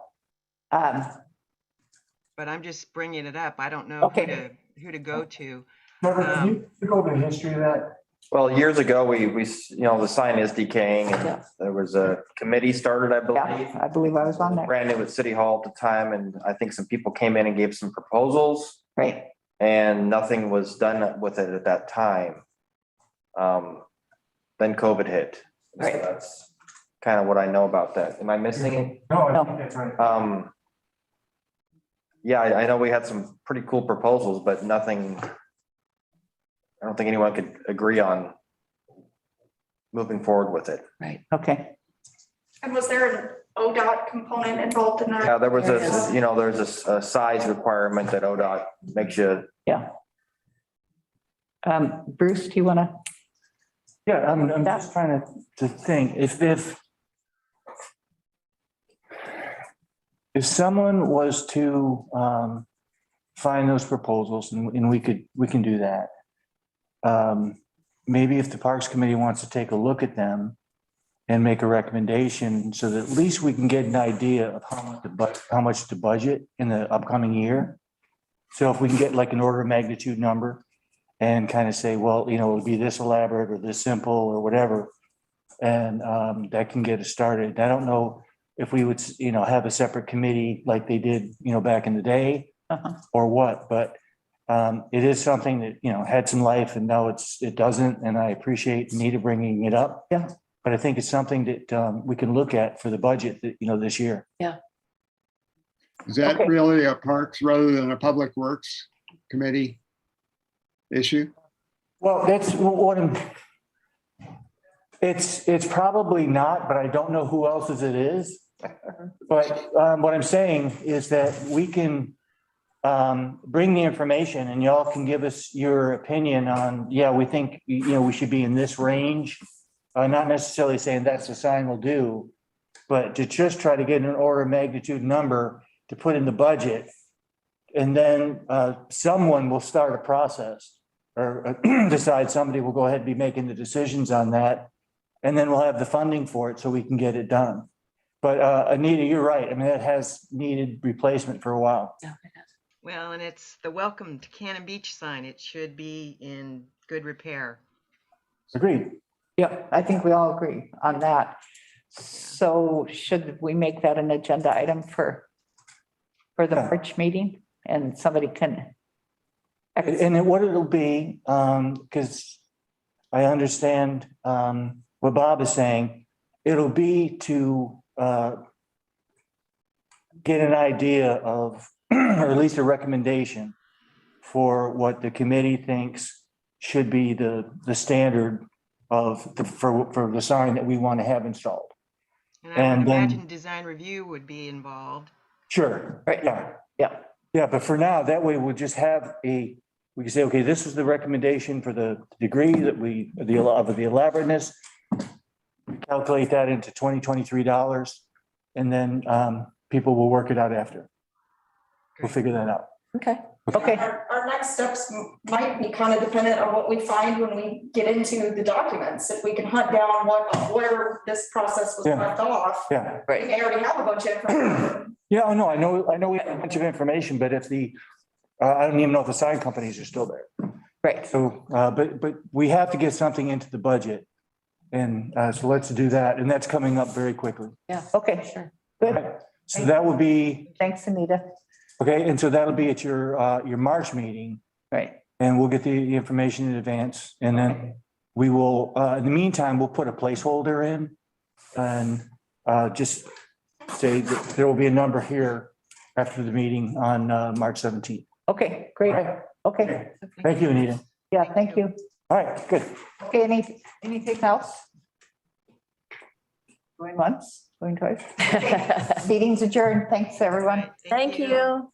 but I'm just bringing it up. I don't know Okay. who to go to. Trevor, can you go over the history of that? Well, years ago, we, the sign is decaying Yeah. and there was a committee started, I believe. Yeah, I believe I was on that. Brand new at City Hall at the time, and I think some people came in and gave some proposals Right. and nothing was done with it at that time. Then COVID hit. So Right. that's kind of what I know about that. Am I missing it? No, I think that's right. Yeah, I know we had some pretty cool proposals, but nothing, I don't think anyone could agree on moving forward with it. Right. Okay. And was there an ODOT component involved in that? Yeah, there was There is. there's a size requirement that ODOT makes you. Bruce, do you want to? Yeah, I'm just trying to think, if someone was to find those proposals and we can do that. Maybe if the Parks Committee wants to take a look at them and make a recommendation so that at least we can get an idea of how much to budget in the upcoming year. So if we can get like an order of magnitude number and kind of say, well, it would be this elaborate or this simple or whatever. And that can get us started. I don't know if we would, have a separate committee like they did, back in the day or what, but it is something that, had some life and now it doesn't. And I appreciate Nita bringing it up. Yeah. But I think it's something that we can look at for the budget that, this year. Is that Okay. really a Parks rather than a Public Works Committee issue? Well, that's it's probably not, but I don't know who else's it is. But what I'm saying is that we can bring the information and y'all can give us your opinion on, we think, we should be in this range. Not necessarily saying that's the sign we'll do, but to just try to get an order of magnitude number to put in the budget. And then someone will start a process or decide somebody will go ahead and be making the decisions on that. And then we'll have the funding for it so we can get it done. But Anita, you're right. I mean, it has needed replacement for a while. Well, and it's the welcome to Cannon Beach sign. It should be in good repair. Agreed. Yeah, I think we all agree on that. So should we make that an agenda item for the March meeting and somebody can? And then what it'll be, because I understand what Bob is saying, it'll be to get an idea of, or at least a recommendation for what the committee thinks should be the standard for the sign that we want to have installed. And I would And then- imagine design review would be involved. Sure. Right. Yeah. Yeah, but for now, that way we'll just have we can say, okay, this is the recommendation for the degree that of the elaborateness. We calculate that into $23 and then people will work it out after. We'll figure that out. Okay. Okay. Our next steps might be kind of dependent on what we find when we get into the documents. If we can hunt down where this process was Yeah. left off. Yeah. We may already have a bunch of information. Yeah, I know we have a bunch of information, but if I don't even know if the sign companies are still there. Right. So, but we have to get something into the budget. And so let's do that. And that's coming up very quickly. Yeah. Okay. Sure. Good. So that would be, Thanks, Anita. okay, and so that'll be at your March meeting. Right. And we'll get the information in advance. And then we will, in the meantime, we'll put a placeholder in and just say that there will be a number here after the meeting on March 17th. Okay, great. Okay. Thank you, Anita. Yeah, thank you. All right, good. Okay, anything else? Going once, going twice? Meeting's adjourned. Thanks, everyone. Right, Thank you.